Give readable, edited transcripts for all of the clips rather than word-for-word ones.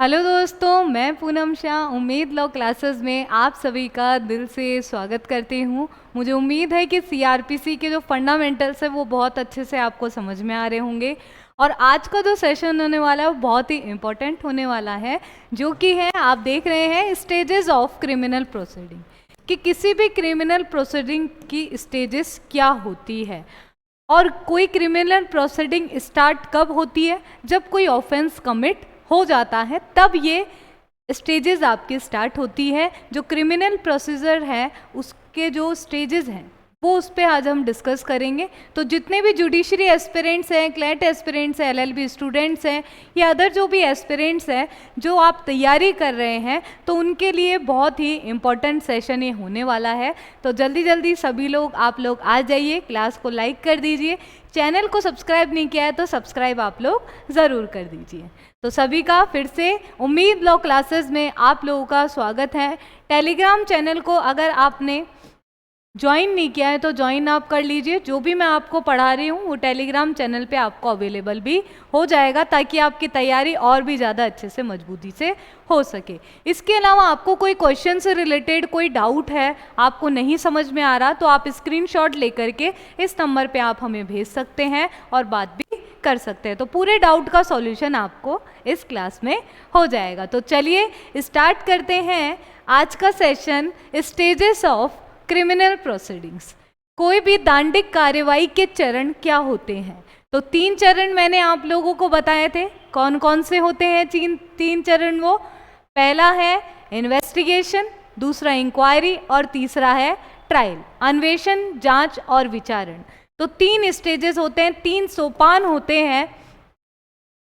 Hello दोस्तों, मैं पूनम शाह उम्मीद लॉ क्लासेस में आप सभी का दिल से स्वागत करती हूँ। मुझे उम्मीद है कि सीआरपीसी के जो फंडामेंटल्स है वो बहुत अच्छे से आपको समझ में आ रहे होंगे। और आज का जो सेशन होने वाला है वो बहुत ही इम्पोर्टेंट होने वाला है, जो कि है आप देख रहे हैं स्टेजेस ऑफ क्रिमिनल प्रोसीडिंग, कि किसी भी क्रिमिनल प्रोसीडिंग की स्टेजेस क्या होती है। और कोई क्रिमिनल प्रोसीडिंग स्टार्ट कब होती है? जब कोई ऑफेंस कमिट हो जाता है, तब ये स्टेजेस आपकी स्टार्ट होती है। जो क्रिमिनल प्रोसीजर है उसके जो स्टेजेस हैं वो उस पर आज हम डिस्कस करेंगे। तो जितने भी जुडिशरी एस्पिरेंट्स हैं, क्लैट एस्पिरेंट्स हैं, एलएलबी स्टूडेंट्स हैं या अदर जो भी एस्पिरेंट्स हैं जो आप तैयारी कर रहे हैं, तो उनके लिए बहुत ही इम्पोर्टेंट सेशन ये होने वाला है। तो जल्दी जल्दी सभी लोग आप लोग आ जाइए, क्लास को लाइक कर दीजिए। चैनल को सब्सक्राइब नहीं किया है तो सब्सक्राइब आप लोग ज़रूर कर दीजिए। तो सभी का फिर से उम्मीद लॉ क्लासेस में आप लोगों का स्वागत है। टेलीग्राम चैनल को अगर आपने ज्वाइन नहीं किया है तो ज्वाइन आप कर लीजिए। जो भी मैं आपको पढ़ा रही हूँ वो टेलीग्राम चैनल पे आपको अवेलेबल भी हो जाएगा, ताकि आपकी तैयारी और भी ज़्यादा अच्छे से मजबूती से हो सके। इसके अलावा आपको कोई क्वेश्चन से रिलेटेड कोई डाउट है, आपको नहीं समझ में आ रहा, तो आप स्क्रीनशॉट लेकर के इस नंबर पे आप हमें भेज सकते हैं और बात भी कर सकते हैं। तो पूरे डाउट का सॉल्यूशन आपको इस क्लास में हो जाएगा। तो चलिए स्टार्ट करते हैं आज का session, stages of criminal proceedings. कोई भी दांडिक कार्यवाही के चरण क्या होते हैं? तो 3 चरण मैंने आप लोगों को बताए थे। कौन कौन से होते हैं 3 चरण? वो पहला है इन्वेस्टिगेशन, दूसरा इंक्वायरी और तीसरा है ट्रायल, अन्वेषण, जांच और विचारण। तो 3 स्टेजेस होते हैं, 3 सोपान होते हैं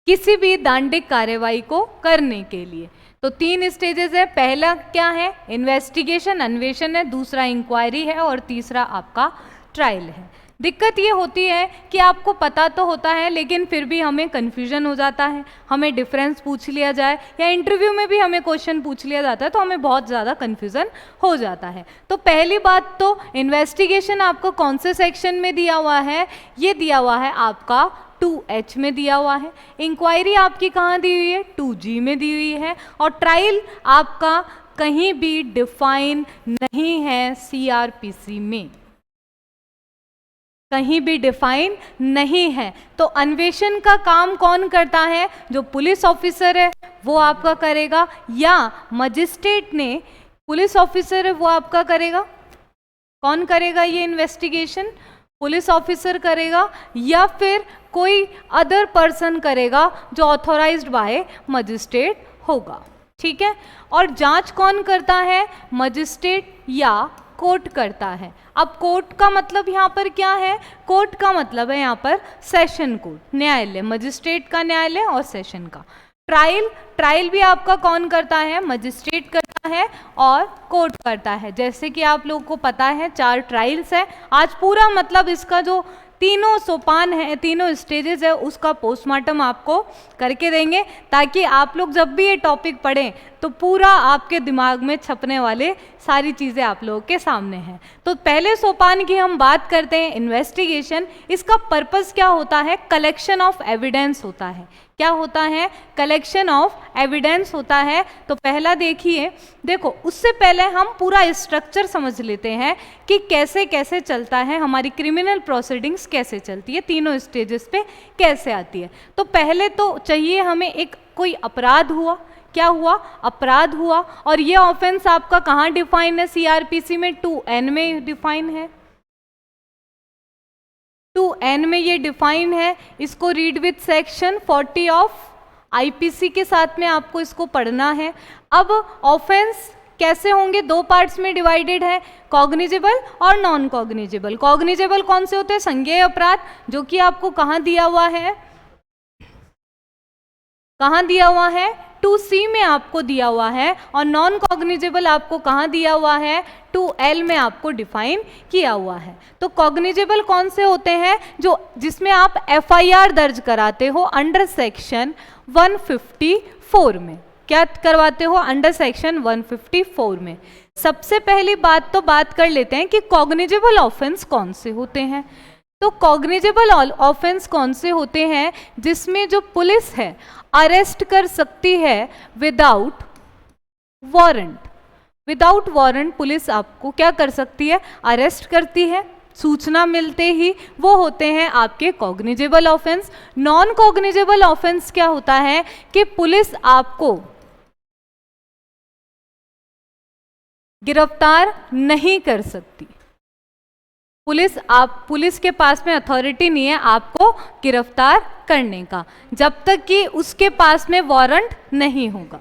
किसी भी दांडिक कार्यवाही को करने के लिए। तो 3 स्टेजेस है। पहला क्या है? इन्वेस्टिगेशन, अन्वेषण है, दूसरा इंक्वायरी है और तीसरा आपका ट्रायल है। दिक्कत ये होती है कि आपको पता तो होता है लेकिन फिर भी हमें कन्फ्यूजन हो जाता है। हमें डिफरेंस पूछ लिया जाए या इंटरव्यू में भी हमें क्वेश्चन पूछ लिया जाता है तो हमें बहुत ज़्यादा कन्फ्यूजन हो जाता है। तो पहली बात तो इन्वेस्टिगेशन आपको कौन से सेक्शन में दिया हुआ है? ये दिया हुआ है आपका 2H में दिया हुआ है। इंक्वायरी आपकी कहाँ दी हुई है? 2G में दी हुई है। और ट्रायल आपका कहीं भी डिफाइन नहीं है सीआरपीसी में, कहीं भी डिफाइन नहीं है। तो अन्वेषण का काम कौन करता है? जो पुलिस ऑफिसर है वो आपका करेगा, या मजिस्ट्रेट ने, पुलिस ऑफिसर है वो आपका करेगा। कौन करेगा ये इन्वेस्टिगेशन? पुलिस ऑफिसर करेगा या फिर कोई अदर पर्सन करेगा जो ऑथोराइज्ड बाय मजिस्ट्रेट होगा। ठीक है। और जांच कौन करता है? मजिस्ट्रेट या कोर्ट करता है। अब कोर्ट का मतलब यहाँ पर क्या है? कोर्ट का मतलब है यहाँ पर सेशन कोर्ट, न्यायालय, मजिस्ट्रेट का न्यायालय और सेशन का। ट्रायल भी आपका कौन करता है? मजिस्ट्रेट करता है और कोर्ट करता है। जैसे कि आप लोगों को पता है 4 ट्रायल्स है। आज पूरा मतलब इसका जो तीनों सोपान है, तीनों स्टेजेस है, उसका पोस्टमार्टम आपको करके देंगे, ताकि आप लोग जब भी ये टॉपिक पढ़ें तो पूरा आपके दिमाग में छपने वाले सारी चीज़ें आप लोगों के सामने हैं। तो पहले सोपान की हम बात करते हैं, इन्वेस्टिगेशन। इसका पर्पस क्या होता है? कलेक्शन ऑफ एविडेंस होता है। क्या होता है? कलेक्शन ऑफ एविडेंस होता है। तो पहला देखो उससे पहले हम पूरा स्ट्रक्चर समझ लेते हैं कि कैसे कैसे चलता है हमारी क्रिमिनल प्रोसीडिंग्स, कैसे चलती है, तीनों स्टेजेस पे कैसे आती है। तो पहले तो चाहिए हमें एक कोई अपराध हुआ। क्या हुआ? अपराध हुआ। और ये ऑफेंस आपका कहाँ डिफाइन है? सीआरपीसी में 2N में डिफाइन है। 2N में ये डिफाइन है। इसको read with section 40 of IPC के साथ में आपको इसको पढ़ना है। अब ऑफेंस कैसे होंगे? 2 पार्ट्स में डिवाइडेड है, कॉग्निजेबल और नॉन कॉग्निजेबल। कॉग्निजेबल कौन से होते हैं? संज्ञेय अपराध, जो कि आपको कहाँ दिया हुआ है? कहाँ दिया हुआ है? 2C में आपको दिया हुआ है। और नॉन कॉग्निजेबल आपको कहाँ दिया हुआ है? 2L में आपको डिफाइन किया हुआ है। तो कॉग्निजेबल कौन से होते हैं? जिसमें आप FIR दर्ज कराते हो अंडर सेक्शन 154 में। क्या करवाते हो? अंडर सेक्शन 154 में। सबसे पहली बात तो बात कर लेते हैं कि कॉग्निजेबल ऑफेंस कौन से होते हैं। तो कॉग्निजेबल ऑफेंस कौन से होते हैं जिसमें जो पुलिस है अरेस्ट कर सकती है without warrant. Without warrant police आपको क्या कर सकती है, अरेस्ट करती है सूचना मिलते ही, वो होते हैं आपके cognizable offence. Non cognizable offence क्या होता है कि पुलिस आपको गिरफ्तार नहीं कर सकती। पुलिस के पास में अथॉरिटी नहीं है आपको गिरफ्तार करने का जब तक कि उसके पास में वारंट नहीं होगा।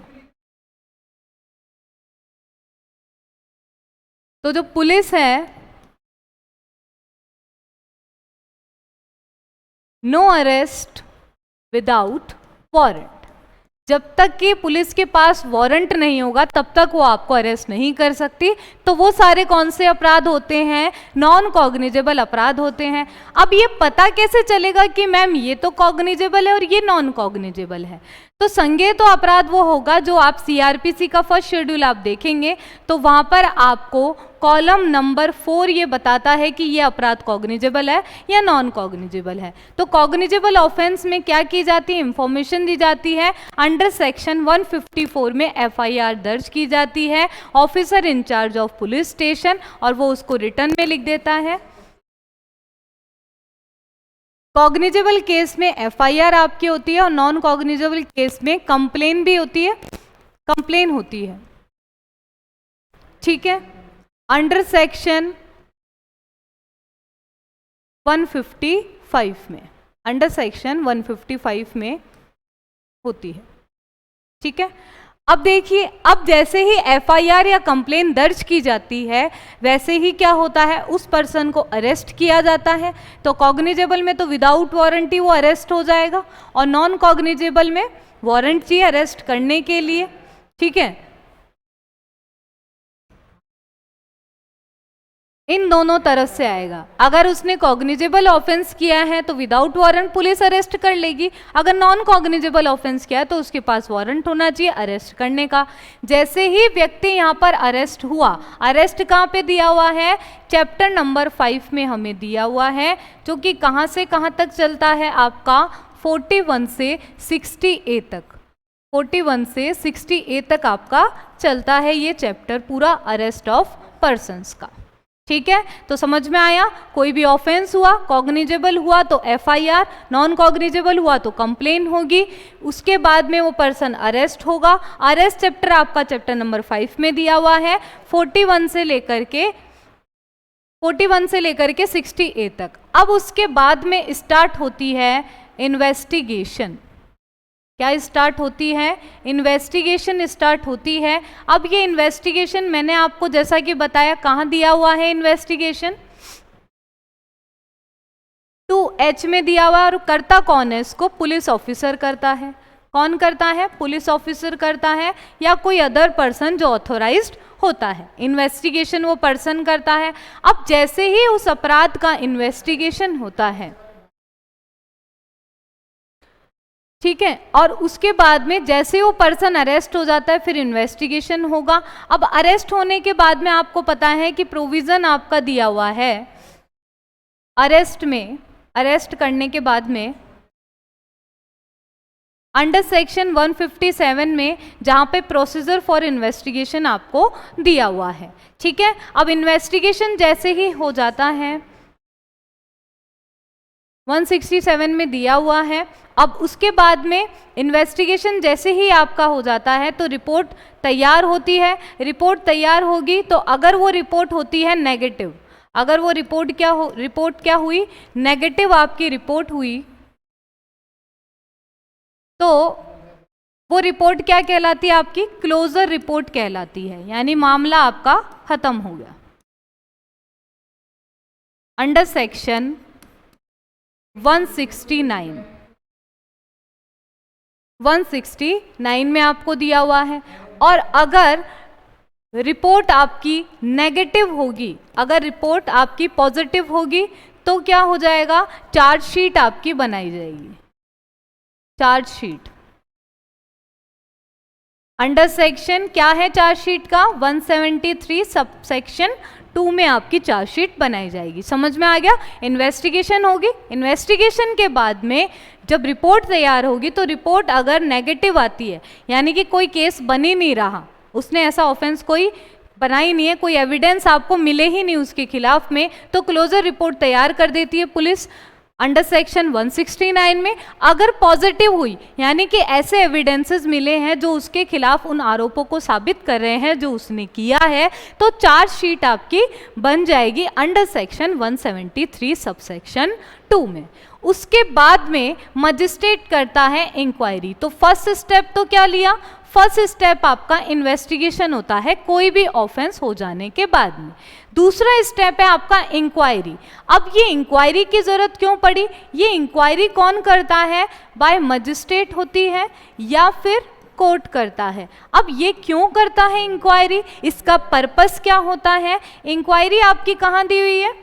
तो जो पुलिस है, नो अरेस्ट विदाउट वारंट, जब तक कि पुलिस के पास वारंट नहीं होगा तब तक वो आपको अरेस्ट नहीं कर सकती। तो वो सारे कौन से अपराध होते हैं, नॉन कॉग्निजेबल अपराध होते हैं। अब ये पता कैसे चलेगा कि मैम ये तो कॉग्निजेबल है और ये नॉन कॉग्निजेबल है? तो संज्ञेय तो अपराध वो होगा जो आप सीआरपीसी का फर्स्ट शेड्यूल आप देखेंगे तो वहां पर आपको कॉलम नंबर 4 ये बताता है कि ये अपराध कॉग्निजेबल है या नॉन कॉग्निजेबल है। तो कॉग्निजेबल ऑफेंस में क्या की जाती है, इंफॉर्मेशन दी जाती है, अंडर सेक्शन 154 में एफआईआर दर्ज की जाती है officer in charge of police station और वो उसको रिटर्न में लिख देता है। कॉग्निजेबल केस में एफआईआर आपकी होती है और नॉन कॉग्निजेबल केस में कंप्लेन भी होती है, कंप्लेन होती है, ठीक है, अंडर सेक्शन 155 में, अंडर सेक्शन 155 में होती है, ठीक है। अब देखिए, अब जैसे ही एफआईआर या कंप्लेन दर्ज की जाती है वैसे ही क्या होता है, उस पर्सन को अरेस्ट किया जाता है। तो कॉग्निजेबल में तो विदाउट वारंट ही वो अरेस्ट हो जाएगा और नॉन कॉग्निजेबल में वारंट चाहिए अरेस्ट करने के लिए, ठीक है। इन दोनों तरफ से आएगा। अगर उसने कॉग्निजेबल ऑफेंस किया है तो विदाउट वारंट पुलिस अरेस्ट कर लेगी, अगर नॉन कॉग्निजेबल ऑफेंस किया है तो उसके पास वारंट होना चाहिए अरेस्ट करने का। जैसे ही व्यक्ति यहाँ पर अरेस्ट हुआ, अरेस्ट कहाँ पे दिया हुआ है, चैप्टर नंबर 5 में हमें दिया हुआ है, जो कि कहाँ से कहाँ तक चलता है आपका 41 से 60A तक, 41 से 60A तक आपका चलता है ये चैप्टर पूरा अरेस्ट ऑफ पर्सन्स का, ठीक है। तो समझ में आया, कोई भी ऑफेंस हुआ, कॉग्निजेबल हुआ तो एफआईआर, नॉन कॉग्निजेबल हुआ तो कंप्लेन होगी, उसके बाद में वो पर्सन अरेस्ट होगा। अरेस्ट चैप्टर आपका चैप्टर नंबर 5 में दिया हुआ है 41 से लेकर के 60A तक। अब उसके बाद में स्टार्ट होती है इन्वेस्टिगेशन। क्या स्टार्ट होती है, इन्वेस्टिगेशन स्टार्ट होती है। अब ये इन्वेस्टिगेशन मैंने आपको जैसा कि बताया कहाँ दिया हुआ है, इन्वेस्टिगेशन 2H में दिया हुआ है और करता कौन है इसको, पुलिस ऑफिसर करता है। कौन करता है, पुलिस ऑफिसर करता है या कोई अदर पर्सन जो ऑथोराइज्ड होता है। इन्वेस्टिगेशन वो पर्सन करता है। अब जैसे ही उस अपराध का इन्वेस्टिगेशन होता है, ठीक है, और उसके बाद में जैसे वो पर्सन अरेस्ट हो जाता है फिर इन्वेस्टिगेशन होगा। अब अरेस्ट होने के बाद में आपको पता है कि प्रोविजन आपका दिया हुआ है अरेस्ट में, अरेस्ट करने के बाद में अंडर सेक्शन 157 में जहां पे प्रोसीजर फॉर इन्वेस्टिगेशन आपको दिया हुआ है, ठीक है। अब इन्वेस्टिगेशन जैसे ही हो जाता है 167 में दिया हुआ है। अब उसके बाद में इन्वेस्टिगेशन जैसे ही आपका हो जाता है तो रिपोर्ट तैयार होती है। रिपोर्ट तैयार होगी तो अगर वो रिपोर्ट होती है नेगेटिव, अगर वो रिपोर्ट क्या हुई, नेगेटिव आपकी रिपोर्ट हुई, तो वो रिपोर्ट क्या कहलाती है, आपकी क्लोजर रिपोर्ट कहलाती है, यानी मामला आपका खत्म हो गया। अंडर सेक्शन 169 में आपको दिया हुआ है। और अगर रिपोर्ट आपकी नेगेटिव होगी, अगर रिपोर्ट आपकी पॉजिटिव होगी तो क्या हो जाएगा, चार्जशीट आपकी बनाई जाएगी। चार्जशीट अंडर सेक्शन क्या है चार्जशीट का, 173 सब सेक्शन 2 में आपकी चार्जशीट बनाई जाएगी। समझ में आ गया? इन्वेस्टिगेशन होगी, इन्वेस्टिगेशन के बाद में जब रिपोर्ट तैयार होगी तो रिपोर्ट अगर नेगेटिव आती है, यानी कि कोई केस बन ही नहीं रहा, उसने ऐसा ऑफेंस कोई बनाई नहीं है, कोई एविडेंस आपको मिले ही नहीं उसके खिलाफ में, तो क्लोजर रिपोर्ट तैयार कर देती है पुलिस अंडर सेक्शन 169 में। अगर पॉजिटिव हुई, यानी कि ऐसे एविडेंसेस मिले हैं जो उसके खिलाफ उन आरोपों को साबित कर रहे हैं जो उसने किया है, तो चार्जशीट आपकी बन जाएगी अंडर सेक्शन 173 सबसेक्शन 2 में। उसके बाद में मजिस्ट्रेट करता है इंक्वायरी। तो फर्स्ट स्टेप तो क्या लिया? फर्स्ट स्टेप आपका इन्वेस्टिगेशन होता है कोई भी ऑफेंस हो जाने के बाद में। दूसरा स्टेप है आपका इंक्वायरी। अब ये इंक्वायरी की जरूरत क्यों पड़ी? ये इंक्वायरी कौन करता है? बाय मजिस्ट्रेट होती है या फिर कोर्ट करता है। अब ये क्यों करता है इंक्वायरी? इसका पर्पस क्या होता है? इंक्वायरी आपकी कहाँ दी हुई है?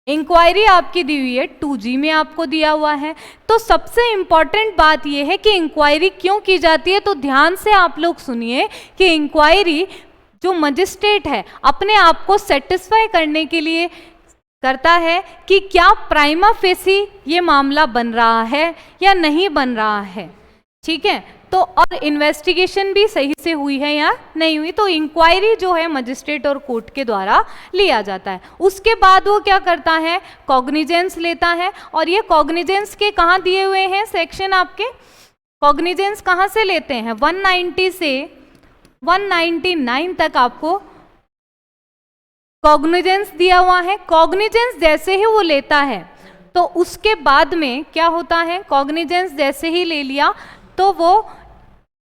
इंक्वायरी आपकी दी हुई है 2G में आपको दिया हुआ है। तो सबसे इंपॉर्टेंट बात यह है कि इंक्वायरी क्यों की जाती है, तो ध्यान से आप लोग सुनिए कि इंक्वायरी जो मजिस्ट्रेट है अपने आप को सेटिस्फाई करने के लिए करता है कि क्या प्राइमा फेसी ये मामला बन रहा है या नहीं बन रहा है। ठीक है, तो और इन्वेस्टिगेशन भी सही से हुई है या नहीं हुई, तो इंक्वायरी जो है मजिस्ट्रेट और कोर्ट के द्वारा लिया जाता है। उसके बाद वो क्या करता है? कॉग्निजेंस लेता है। और ये कॉग्निजेंस के कहाँ दिए हुए हैं सेक्शन आपके? कॉग्निजेंस कहाँ से लेते हैं? 190 से 199 तक आपको कॉग्निजेंस दिया हुआ है। कॉग्निजेंस जैसे ही वो लेता है तो उसके बाद में क्या होता है? कॉग्निजेंस जैसे ही ले लिया तो वो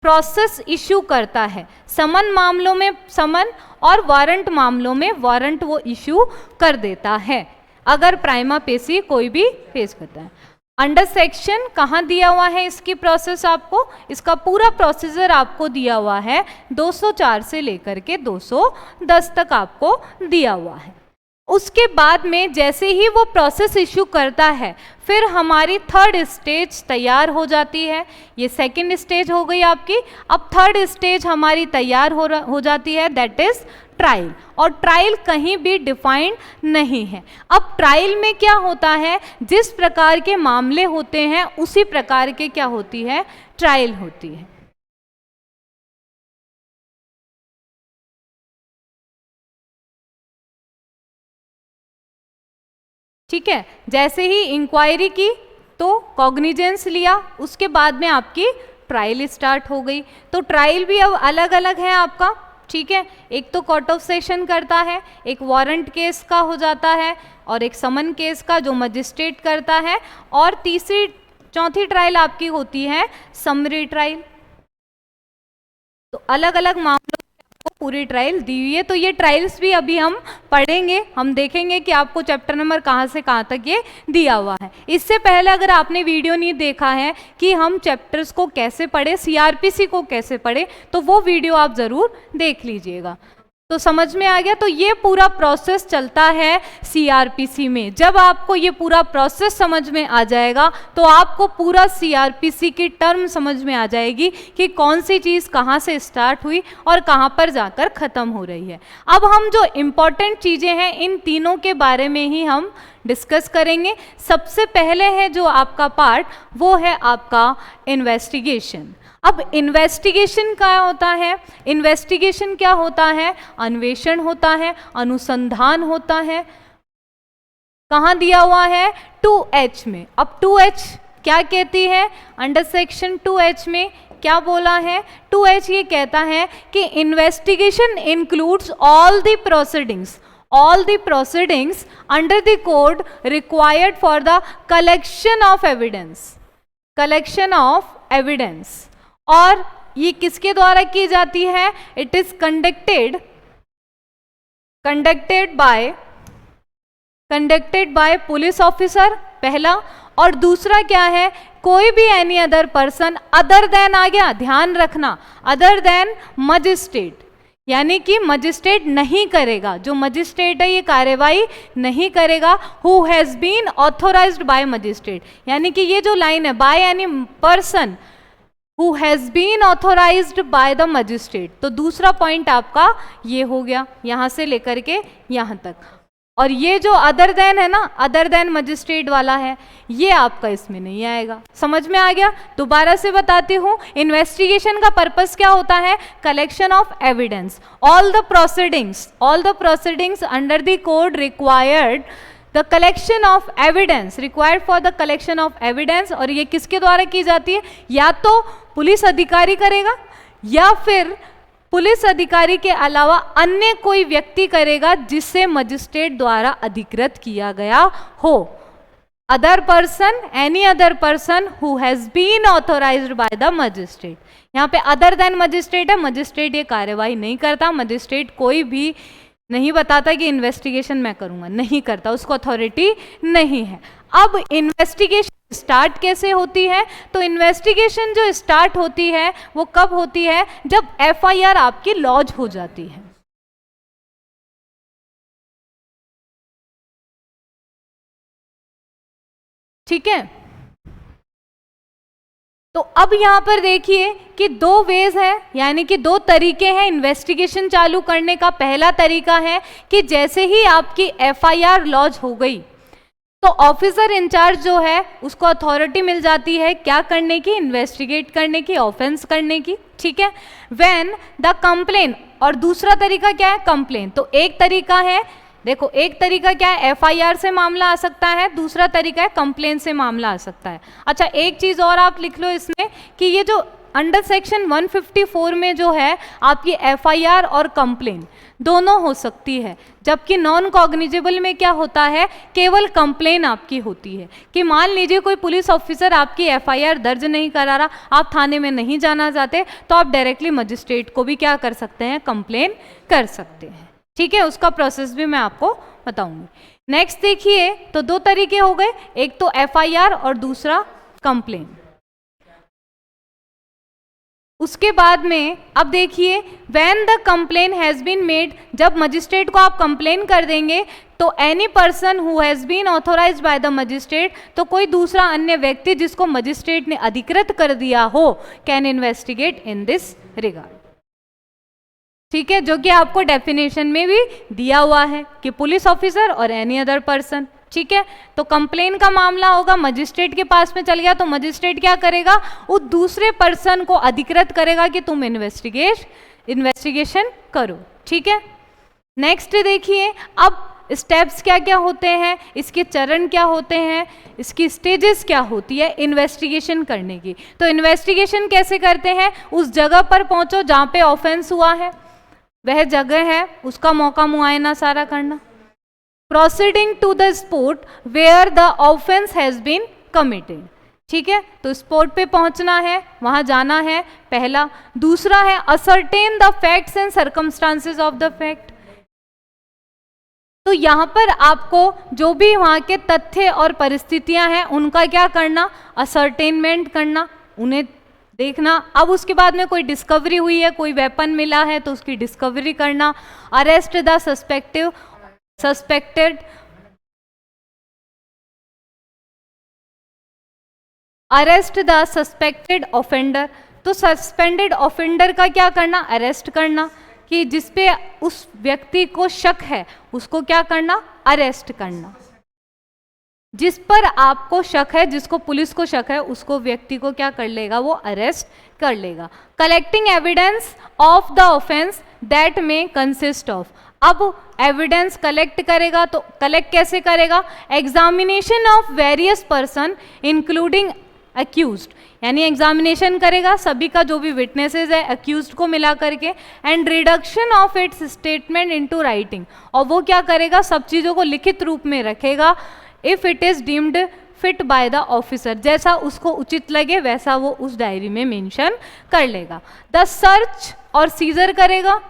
प्रोसेस इशू करता है। समन मामलों में समन और वारंट मामलों में वारंट वो इशू कर देता है अगर प्राइमा फेसी कोई भी फेस करता है। अंडर सेक्शन कहाँ दिया हुआ है इसकी प्रोसेस? आपको इसका पूरा प्रोसीजर आपको दिया हुआ है 204 से लेकर के 210 तक आपको दिया हुआ है। उसके बाद में जैसे ही वो प्रोसेस इशू करता है फिर हमारी थर्ड स्टेज तैयार हो जाती है। ये सेकंड स्टेज हो गई आपकी। अब थर्ड स्टेज हमारी तैयार हो जाती है, दैट इज ट्रायल। और ट्रायल कहीं भी डिफाइंड नहीं है। अब ट्रायल में क्या होता है? जिस प्रकार के मामले होते हैं उसी प्रकार के क्या होती है? ट्रायल होती है। ठीक है, जैसे ही इंक्वायरी की तो कॉग्निजेंस लिया, उसके बाद में आपकी ट्रायल स्टार्ट हो गई। तो ट्रायल भी अब अलग अलग है आपका। ठीक है, एक तो कोर्ट ऑफ सेशन करता है, एक वारंट केस का हो जाता है और एक समन केस का जो मजिस्ट्रेट करता है, और चौथी ट्रायल आपकी होती है समरी ट्रायल। तो अलग अलग मामलों को पूरी ट्रायल दी हुई है। तो ये ट्रायल्स भी अभी हम पढ़ेंगे, हम देखेंगे कि आपको चैप्टर नंबर कहाँ से कहाँ तक ये दिया हुआ है। इससे पहले अगर आपने वीडियो नहीं देखा है कि हम चैप्टर्स को कैसे पढ़े, सीआरपीसी को कैसे पढ़े, तो वो वीडियो आप ज़रूर देख लीजिएगा। तो समझ में आ गया। तो ये पूरा प्रोसेस चलता है सीआरपीसी में। जब आपको ये पूरा प्रोसेस समझ में आ जाएगा तो आपको पूरा सीआरपीसी की टर्म समझ में आ जाएगी कि कौन सी चीज़ कहाँ से स्टार्ट हुई और कहाँ पर जाकर ख़त्म हो रही है। अब हम जो इम्पोर्टेंट चीज़ें हैं इन तीनों के बारे में ही हम डिस्कस करेंगे। सबसे पहले है जो आपका पार्ट, वो है आपका इन्वेस्टिगेशन। अब इन्वेस्टिगेशन क्या होता है? इन्वेस्टिगेशन क्या होता है? अन्वेषण होता है, अनुसंधान होता है। कहाँ दिया हुआ है? 2H में। अब 2H क्या कहती है? अंडर सेक्शन 2H में क्या बोला है? 2H ये कहता है कि investigation includes all the proceedings under the code required for the collection of evidence। और ये किसके द्वारा की जाती है? It is conducted by police officer, पहला। और दूसरा क्या है? कोई भी any other person other than, आ गया ध्यान रखना, अदर देन मजिस्ट्रेट, यानी कि मजिस्ट्रेट नहीं करेगा, जो मजिस्ट्रेट है ये कार्यवाही नहीं करेगा। Who has been authorised by magistrate, यानी कि ये जो लाइन है by any person who has been authorised by the magistrate. तो दूसरा पॉइंट आपका ये हो गया, यहां से लेकर के यहां तक। और ये जो अदर देन है ना, अदर देन मजिस्ट्रेट वाला है, ये आपका इसमें नहीं आएगा। समझ में आ गया? दोबारा से बताती हूं, इन्वेस्टिगेशन का पर्पस क्या होता है? Collection of evidence. All the proceedings under the code required the collection of evidence, required for the collection of evidence. और ये किसके द्वारा की जाती है? या तो पुलिस अधिकारी करेगा, या फिर पुलिस अधिकारी के अलावा अन्य कोई व्यक्ति करेगा जिससे मजिस्ट्रेट द्वारा अधिकृत किया गया हो। Other person, any other person who has been authorised by the magistrate. यहाँ पे अदर देन मजिस्ट्रेट है, मजिस्ट्रेट ये कार्यवाही नहीं करता, मजिस्ट्रेट कोई भी नहीं बताता कि इन्वेस्टिगेशन मैं करूंगा, नहीं करता, उसको अथॉरिटी नहीं है। अब इन्वेस्टिगेशन स्टार्ट कैसे होती है? तो इन्वेस्टिगेशन जो स्टार्ट होती है वो कब होती है? जब एफआईआर आपकी लॉन्च हो जाती है। ठीक है, तो अब यहां पर देखिए कि दो वेज है, यानी कि दो तरीके हैं इन्वेस्टिगेशन चालू करने का। पहला तरीका है कि जैसे ही आपकी एफआईआर लॉन्च हो गई तो ऑफिसर इंचार्ज जो है उसको अथॉरिटी मिल जाती है क्या करने की? इन्वेस्टिगेट करने की, ऑफेंस करने की। ठीक है, व्हेन द कंप्लेन। और दूसरा तरीका क्या है? कंप्लेन। तो एक तरीका है, देखो एक तरीका क्या है? एफआईआर से मामला आ सकता है, दूसरा तरीका है कंप्लेन से मामला आ सकता है। अच्छा, एक चीज और आप लिख लो इसमें कि ये जो अंडर सेक्शन 154 में जो है आपकी एफआईआर और कंप्लेन दोनों हो सकती है, जबकि नॉन कॉग्निजेबल में क्या होता है? केवल कंप्लेन आपकी होती है। कि मान लीजिए कोई पुलिस ऑफिसर आपकी एफआईआर दर्ज नहीं करा रहा, आप थाने में नहीं जाना चाहते, तो आप डायरेक्टली मजिस्ट्रेट को भी क्या कर सकते हैं? कंप्लेन कर सकते हैं। ठीक है, उसका प्रोसेस भी मैं आपको बताऊंगी। नेक्स्ट देखिए, तो दो तरीके हो गए, एक तो एफआईआर और दूसरा कंप्लेन। उसके बाद में अब देखिए, when the complaint has been made, जब मजिस्ट्रेट को आप कंप्लेन कर देंगे तो any person who has been authorised by the magistrate, तो कोई दूसरा अन्य व्यक्ति जिसको मजिस्ट्रेट ने अधिकृत कर दिया हो, can investigate in this regard. ठीक है, जो कि आपको डेफिनेशन में भी दिया हुआ है कि पुलिस ऑफिसर और एनी अदर पर्सन। ठीक है, तो कंप्लेन का मामला होगा, मजिस्ट्रेट के पास में चल गया, तो मजिस्ट्रेट क्या करेगा? उस दूसरे पर्सन को अधिकृत करेगा कि तुम इन्वेस्टिगेशन करो। ठीक है, नेक्स्ट देखिए, अब स्टेप्स क्या क्या होते हैं, इसके चरण क्या होते हैं, इसकी स्टेजेस क्या होती है इन्वेस्टिगेशन करने की। तो इन्वेस्टिगेशन कैसे करते हैं? उस जगह पर पहुंचो जहां पे ऑफेंस हुआ है, वह जगह है, उसका मौका मुआयना सारा करना। Proceeding to the spot where the offence has been committed. ठीक है, तो स्पॉट पे पहुंचना है, वहां जाना है, पहला। दूसरा है ascertain the facts and circumstances of the fact. तो यहां पर आपको जो भी वहां के तथ्य और परिस्थितियां हैं उनका क्या करना? असर्टेनमेंट करना, उन्हें देखना। अब उसके बाद में कोई डिस्कवरी हुई है, कोई वेपन मिला है तो उसकी डिस्कवरी करना। Arrest the suspected, arrest the suspected offender. तो सस्पेंडेड ऑफेंडर का क्या करना? अरेस्ट करना, कि जिसपे उस व्यक्ति को शक है उसको क्या करना? अरेस्ट करना। जिस पर आपको शक है, जिसको पुलिस को शक है, उसको व्यक्ति को क्या कर लेगा? वो अरेस्ट कर लेगा। Collecting evidence of the offence that में कंसिस्ट ऑफ। अब एविडेंस कलेक्ट करेगा, तो कलेक्ट कैसे करेगा? Examination of various person including accused, यानी एग्जामिनेशन करेगा सभी का जो भी विटनेसेस है अक्यूज्ड को मिला करके, and reduction of its statement into writing. और वो क्या करेगा? सब चीज़ों को लिखित रूप में रखेगा। If it is deemed feet by the officer, जैसा उसको उचित लगे वैसा वो उस डायरी में मेंशन कर लेगा। द सर्च और सीजर करेगा,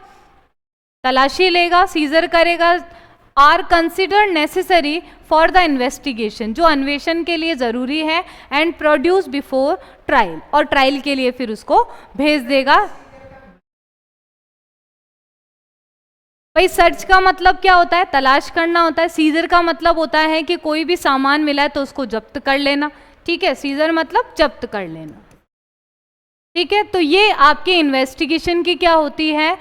तलाशी लेगा, सीजर करेगा। Are considered necessary for the investigation, जो अन्वेषण के लिए जरूरी है, एंड प्रोड्यूस बिफोर ट्रायल, और ट्रायल के लिए फिर उसको भेज देगा। भाई सर्च का मतलब क्या होता है? तलाश करना होता है। सीजर का मतलब होता है कि कोई भी सामान मिला है तो उसको जब्त कर लेना। ठीक है, सीजर मतलब जब्त कर लेना। ठीक है, तो ये आपके इन्वेस्टिगेशन की क्या होती है,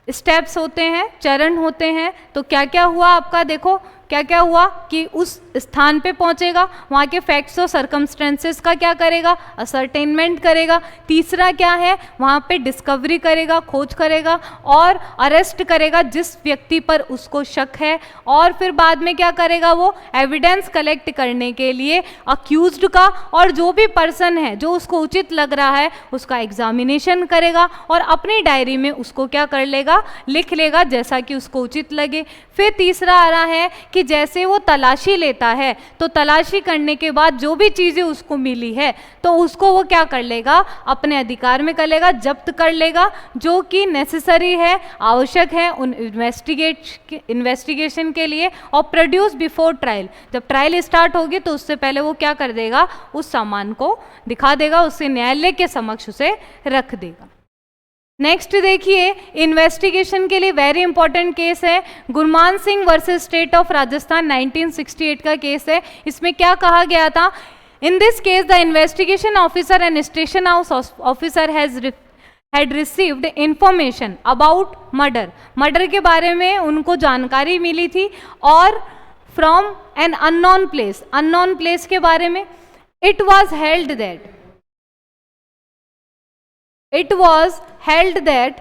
स्टेप्स होते हैं, चरण होते हैं। तो क्या क्या हुआ आपका, देखो क्या क्या हुआ कि उस स्थान पे पहुंचेगा, वहाँ के फैक्ट्स और सर्कमस्टेंसेस का क्या करेगा, असर्टेनमेंट करेगा। तीसरा क्या है, वहाँ पे डिस्कवरी करेगा, खोज करेगा और अरेस्ट करेगा जिस व्यक्ति पर उसको शक है। और फिर बाद में क्या करेगा, वो एविडेंस कलेक्ट करने के लिए अक्यूज्ड का और जो भी पर्सन है जो उसको उचित लग रहा है उसका एग्जामिनेशन करेगा और अपनी डायरी में उसको क्या कर लेगा, लिख लेगा जैसा कि उसको उचित लगे। फिर तीसरा आ रहा है कि जैसे वो तलाशी लेता है तो तलाशी करने के बाद जो भी चीज़ें उसको मिली है तो उसको वो क्या कर लेगा, अपने अधिकार में कर लेगा, जब्त कर लेगा, जो कि नेसेसरी है, आवश्यक है उन इन्वेस्टिगेशन के लिए, और प्रोड्यूस बिफोर ट्रायल। जब ट्रायल स्टार्ट होगी तो उससे पहले वो क्या कर देगा, उस सामान को दिखा देगा, उससे न्यायालय के समक्ष उसे रख देगा। नेक्स्ट देखिए, इन्वेस्टिगेशन के लिए वेरी इंपॉर्टेंट केस है Gurman Singh versus state of Rajasthan 1968 का केस है। इसमें क्या कहा गया था, in this case the investigation officer and station house officer had received information about murder के बारे में उनको जानकारी मिली थी और फ्रॉम एन अननोन प्लेस के बारे में। इट वॉज हेल्ड दैट,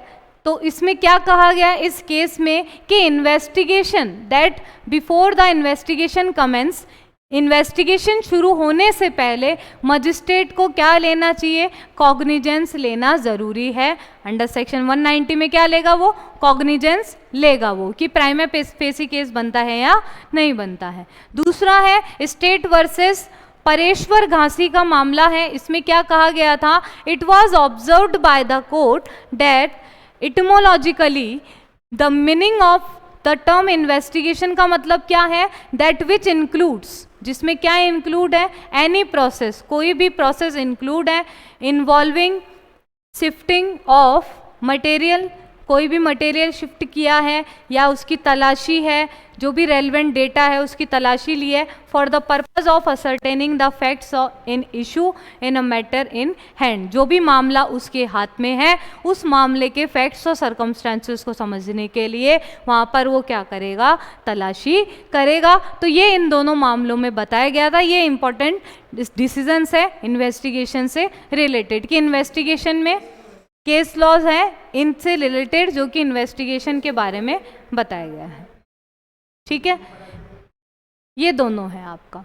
तो इसमें क्या कहा गया इस केस में कि investigation that before the investigation commences, investigation शुरू होने से पहले मजिस्ट्रेट को क्या लेना चाहिए, कॉग्निजेंस लेना जरूरी है। अंडर सेक्शन 190 में क्या लेगा, वो कॉग्निजेंस लेगा वो कि प्राइमा फेसी केस बनता है या नहीं बनता है। दूसरा है स्टेट वर्सेस परेश्वर घासी का मामला है। इसमें क्या कहा गया था, it was observed by the court that etymologically the meaning of the term investigation का मतलब क्या है, दैट विच इंक्लूड्स, जिसमें क्या इंक्लूड है, एनी प्रोसेस, कोई भी प्रोसेस इंक्लूड है इन्वॉल्विंग शिफ्टिंग ऑफ मटेरियल, कोई भी मटेरियल शिफ्ट किया है या उसकी तलाशी है, जो भी रेलिवेंट डेटा है उसकी तलाशी ली है, for the purpose of ascertaining the facts in issue in a matter in hand, जो भी मामला उसके हाथ में है उस मामले के फैक्ट्स और सर्कमस्टेंसेस को समझने के लिए वहाँ पर वो क्या करेगा, तलाशी करेगा। तो ये इन दोनों मामलों में बताया गया था। ये इंपॉर्टेंट डिसीजंस है इन्वेस्टिगेशन से रिलेटेड, कि इन्वेस्टिगेशन में केस लॉज है इनसे रिलेटेड जो कि इन्वेस्टिगेशन के बारे में बताया गया है। ठीक है, ये दोनों है आपका।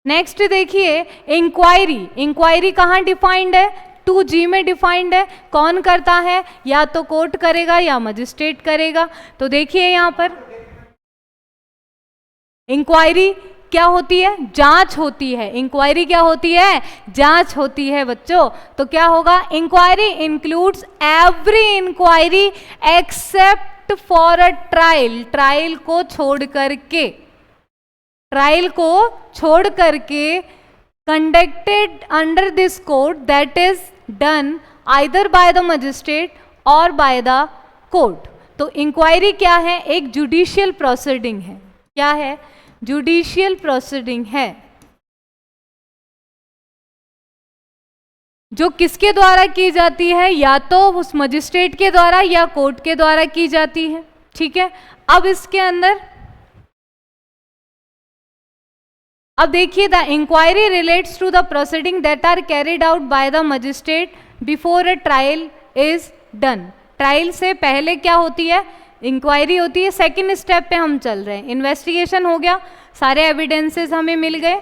नेक्स्ट देखिए, इंक्वायरी कहाँ डिफाइंड है, 2G में डिफाइंड है। कौन करता है, या तो कोर्ट करेगा या मजिस्ट्रेट करेगा। तो देखिए यहाँ पर इंक्वायरी क्या होती है, जांच होती है। इंक्वायरी क्या होती है, जांच होती है बच्चों। तो क्या होगा, inquiry includes every inquiry except for a trial को छोड़ करके conducted under this code that is done either by the magistrate और बाय द कोर्ट। तो इंक्वायरी क्या है, एक जुडिशियल प्रोसीडिंग है। क्या है, जुडिशियल प्रोसीडिंग है जो किसके द्वारा की जाती है, या तो उस मजिस्ट्रेट के द्वारा या कोर्ट के द्वारा की जाती है। ठीक है, अब इसके अंदर अब देखिए, the inquiry relates to the proceeding that are carried out by the magistrate before a trial is done. Trial से पहले क्या होती है, इंक्वायरी होती है। सेकंड स्टेप पे हम चल रहे हैं, इन्वेस्टिगेशन हो गया, सारे एविडेंसेस हमें मिल गए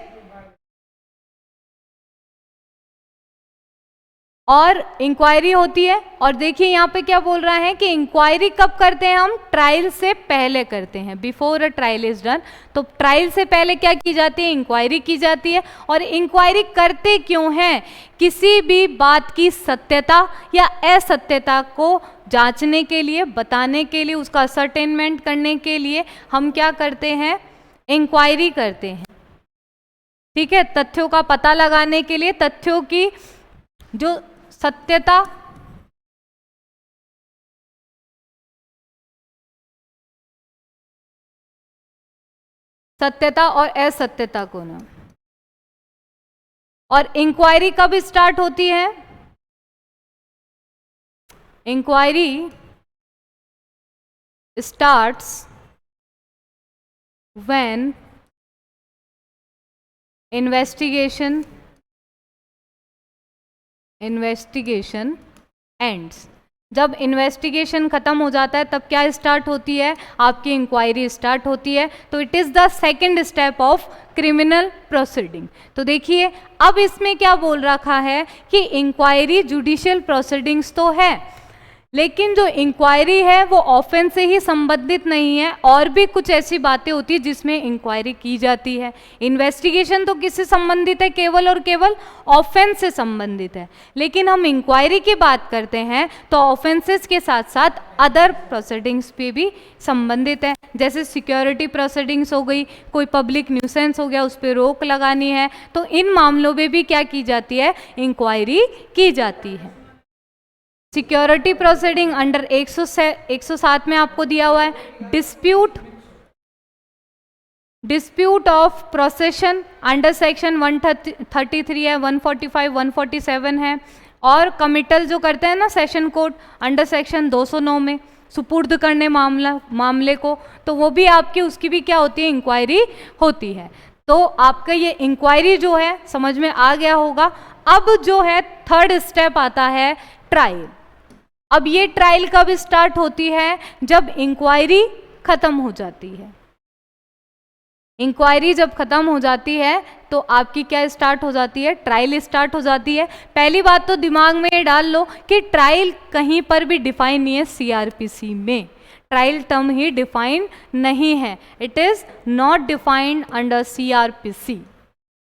और इंक्वायरी होती है। और देखिए यहाँ पे क्या बोल रहा है कि इंक्वायरी कब करते हैं हम, ट्रायल से पहले करते हैं, before a trial is done. तो ट्रायल से पहले क्या की जाती है, इंक्वायरी की जाती है। और इंक्वायरी करते क्यों हैं, किसी भी बात की सत्यता या असत्यता को जांचने के लिए, बताने के लिए, उसका असर्टेनमेंट करने के लिए हम क्या करते हैं, इंक्वायरी करते हैं। ठीक है, तथ्यों का पता लगाने के लिए, तथ्यों की जो सत्यता और असत्यता को ना। और इंक्वायरी कब स्टार्ट होती है, inquiry starts when investigation ends। जब इन्वेस्टिगेशन खत्म हो जाता है तब क्या स्टार्ट होती है? आपकी इंक्वायरी स्टार्ट होती है। तो it is the second step of criminal proceeding. तो देखिए अब इसमें क्या बोल रखा है कि इंक्वायरी जुडिशियल प्रोसीडिंग्स तो है, लेकिन जो इंक्वायरी है वो ऑफेंस से ही संबंधित नहीं है, और भी कुछ ऐसी बातें होती है जिसमें इंक्वायरी की जाती है। इन्वेस्टिगेशन तो किससे संबंधित है? केवल और केवल ऑफेंस से संबंधित है। लेकिन हम इंक्वायरी की बात करते हैं तो ऑफेंसेस के साथ साथ अदर प्रोसीडिंग्स पे भी संबंधित है, जैसे सिक्योरिटी प्रोसीडिंग्स हो गई, कोई पब्लिक न्यूसेंस हो गया, उस पर रोक लगानी है, तो इन मामलों में भी क्या की जाती है? इंक्वायरी की जाती है। सिक्योरिटी प्रोसीडिंग अंडर 107 में आपको दिया हुआ है। Dispute of possession under section 133 है, 145, 147 है। और कमिटल जो करते हैं ना सेशन कोर्ट अंडर सेक्शन 209 में, सुपुर्द करने मामले को, तो वो भी आपकी उसकी भी क्या होती है? इंक्वायरी होती है। तो आपका ये इंक्वायरी जो है समझ में आ गया होगा। अब जो है थर्ड स्टेप आता है ट्रायल। अब ये ट्रायल कब स्टार्ट होती है? जब इंक्वायरी खत्म हो जाती है। इंक्वायरी जब खत्म हो जाती है तो आपकी क्या स्टार्ट हो जाती है? ट्रायल स्टार्ट हो जाती है। पहली बात तो दिमाग में ये डाल लो कि ट्रायल कहीं पर भी डिफाइन नहीं है सीआरपीसी में। ट्रायल टर्म ही डिफाइन नहीं है, it is not defined under CrPC,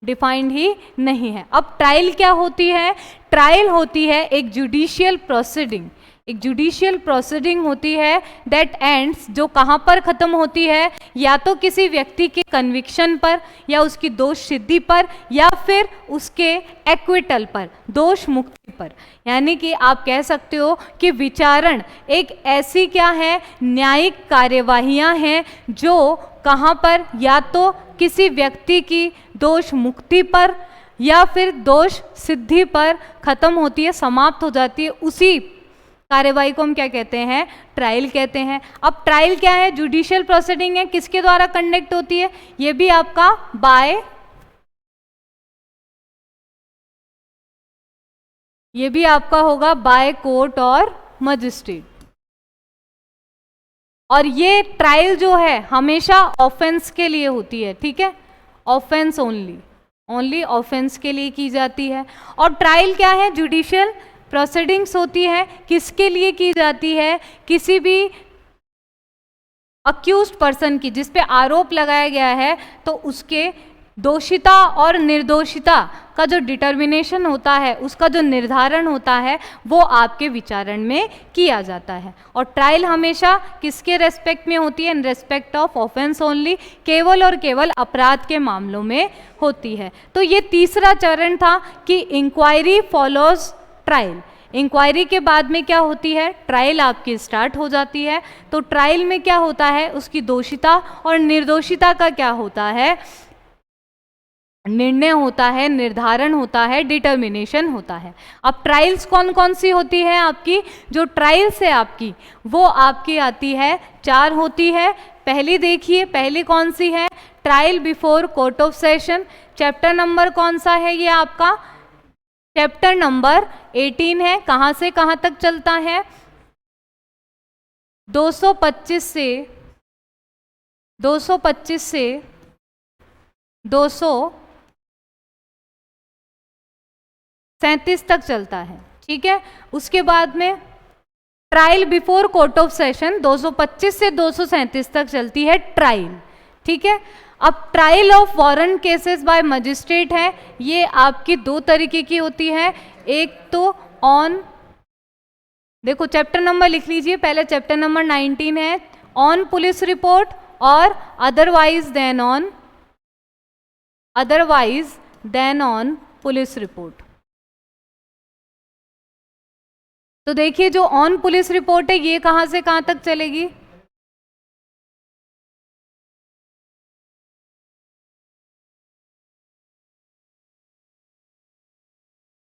defined ही नहीं है। अब ट्रायल क्या होती है? ट्रायल होती है एक जुडिशियल प्रोसीडिंग, एक जुडिशियल प्रोसीडिंग होती है दैट एंड्स, जो कहाँ पर खत्म होती है? या तो किसी व्यक्ति के कन्विक्शन पर, या उसकी दोष सिद्धि पर, या फिर उसके एक्विटल पर, दोष मुक्ति पर। यानी कि आप कह सकते हो कि विचारण एक ऐसी क्या है? न्यायिक कार्यवाहियां हैं जो कहाँ पर? या तो किसी व्यक्ति की दोष मुक्ति पर या फिर दोष सिद्धि पर खत्म होती है, समाप्त हो जाती है। उसी कार्यवाही को हम क्या कहते हैं? ट्रायल कहते हैं। अब ट्रायल क्या है? जुडिशियल प्रोसीडिंग है, किसके द्वारा कंडक्ट होती है? ये भी आपका ये भी आपका होगा बाय कोर्ट और मजिस्ट्रेट। और ये ट्रायल जो है हमेशा ऑफेंस के लिए होती है, ठीक है? ऑफेंस ओनली ऑफेंस के लिए की जाती है। और ट्रायल क्या है? जुडिशियल प्रोसीडिंग्स होती है, किसके लिए की जाती है? किसी भी अक्यूज्ड पर्सन की, जिस पे आरोप लगाया गया है, तो उसके दोषिता और निर्दोषिता का जो डिटर्मिनेशन होता है, उसका जो निर्धारण होता है, वो आपके विचारण में किया जाता है। और ट्रायल हमेशा किसके रेस्पेक्ट में होती है? In respect of offence only, केवल और केवल अपराध के मामलों में होती है। तो ये तीसरा चरण था कि इंक्वायरी फॉलोज ट्रायल। इंक्वायरी के बाद में क्या होती है? ट्रायल आपकी स्टार्ट हो जाती है। तो ट्रायल में क्या होता है? उसकी दोषिता और निर्दोषिता का क्या होता है? निर्णय होता है, निर्धारण होता है, डिटर्मिनेशन होता है। अब ट्रायल्स कौन कौन सी होती है आपकी? जो ट्रायल्स है आपकी, वो आपकी आती है 4 होती है। पहली देखिए, पहली कौन सी है? Trial before court of session. Chapter number कौन सा है ये आपका? चैप्टर नंबर 18 है। कहां से कहां तक चलता है? 225 से 237 तक चलता है, ठीक है? उसके बाद में trial before court of session 225 से 237 तक चलती है ट्रायल, ठीक है? अब trial of warrant cases by magistrate है, ये आपकी 2 तरीके की होती है। एक तो ऑन, देखो चैप्टर नंबर लिख लीजिए, पहले चैप्टर नंबर 19 है, ऑन पुलिस रिपोर्ट, और otherwise than on police report. तो देखिए जो ऑन पुलिस रिपोर्ट है ये कहां से कहां तक चलेगी?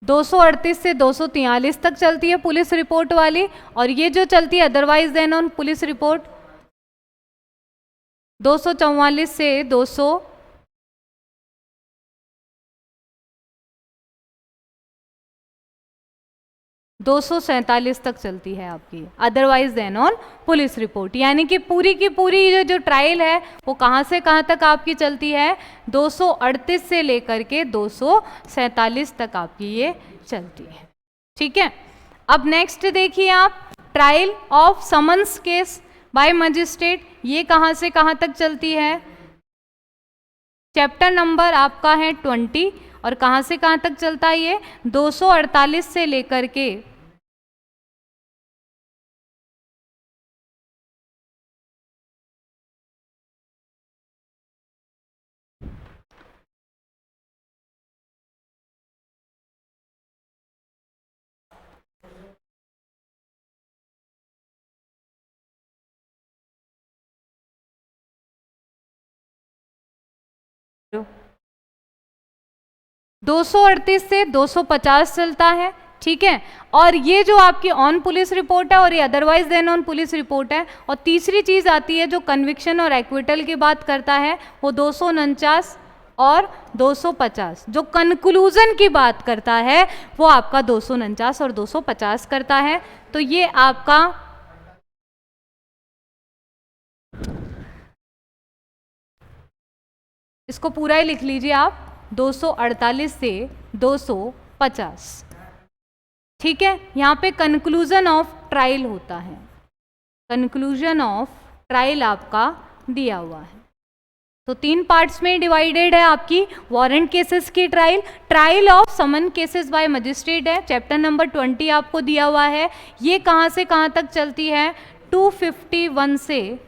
238 से 243 तक चलती है पुलिस रिपोर्ट वाली, और ये जो चलती है otherwise than on police report 244 से 247 तक चलती है आपकी otherwise than on police report. यानी कि पूरी की पूरी जो ट्रायल है वो कहाँ से कहाँ तक आपकी चलती है, 238 से लेकर के 247 तक आपकी ये चलती है। ठीक है, अब नेक्स्ट देखिए आप, trial of summons case by magistrate, ये कहाँ से कहाँ तक चलती है, चैप्टर नंबर आपका है 20, और कहाँ से कहाँ तक चलता है ये, 248 से लेकर के 238 से 250 चलता है। ठीक है, और ये जो आपकी ऑन पुलिस रिपोर्ट है और ये otherwise than on police report है। और तीसरी चीज आती है जो कन्विक्शन और एक्विटल की बात करता है, वो 249 और 250। जो कंक्लूजन की बात करता है वो आपका 249 और 250 करता है। तो ये आपका इसको पूरा ही लिख लीजिए आप, 248 से 250। ठीक है, यहाँ पे कंक्लूजन ऑफ ट्रायल होता है, कंक्लूजन ऑफ ट्रायल आपका दिया हुआ है। तो 3 पार्ट्स में डिवाइडेड है आपकी वारंट केसेस की trial, trial of summons cases by magistrate है, चैप्टर नंबर 20 आपको दिया हुआ है। ये कहाँ से कहाँ तक चलती है, 251 से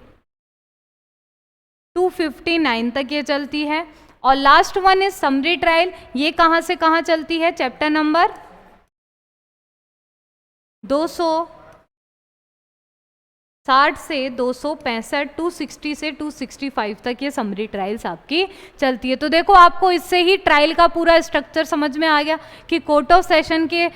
259 तक ये चलती है। और last one is summary trial, ये कहाँ से कहाँ चलती है, चैप्टर नंबर 260 से 265, 260 से 265 तक ये समरी ट्रायल्स आपकी चलती है। तो देखो आपको इससे ही ट्रायल का पूरा स्ट्रक्चर समझ में आ गया कि कोर्ट ऑफ सेशन के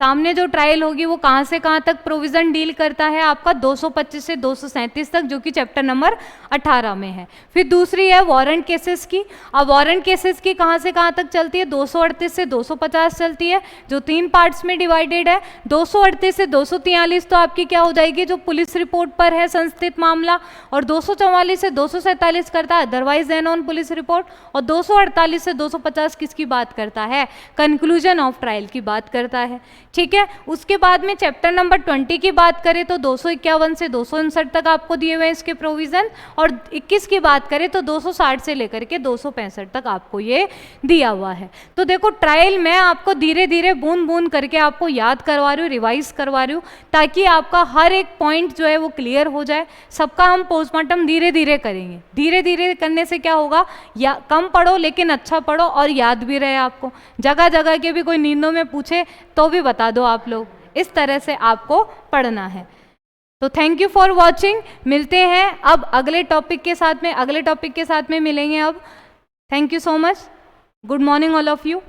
सामने जो ट्रायल होगी वो कहाँ से कहाँ तक प्रोविजन डील करता है, आपका 225 से 237 तक, जो कि चैप्टर नंबर 18 में है। फिर दूसरी है वारंट केसेस की। अब वारंट केसेस की कहाँ से कहाँ तक चलती है, 238 से 250 चलती है, जो 3 पार्ट्स में डिवाइडेड है। 238 से 243 तो आपकी क्या हो जाएगी, जो पुलिस रिपोर्ट पर है संस्थित मामला, और 244 से 247 करता है otherwise than on police report, और 248 से 250 किसकी बात करता है, कंक्लूजन ऑफ ट्रायल की बात करता है। ठीक है, उसके बाद में चैप्टर नंबर 20 की बात करें तो 251 से 259 तक आपको दिए हुए हैं इसके प्रोविजन, और 21 की बात करें तो 260 से लेकर के 265 तक आपको ये दिया हुआ है। तो देखो ट्रायल मैं आपको धीरे धीरे बूंद बूंद करके आपको याद करवा रही हूँ, रिवाइज करवा रही हूँ, ताकि आपका हर एक पॉइंट जो है वो क्लियर हो जाए। सबका हम पोस्टमार्टम धीरे धीरे करेंगे, धीरे धीरे करने से क्या होगा, या कम पढ़ो लेकिन अच्छा पढ़ो और याद भी रहे आपको, जगह जगह के भी कोई नींदों में पूछे तो भी बता दो आप लोग, इस तरह से आपको पढ़ना है। तो थैंक यू फॉर वॉचिंग, मिलते हैं अब अगले टॉपिक के साथ में, अगले टॉपिक के साथ में मिलेंगे अब। Thank you so much, good morning all of you.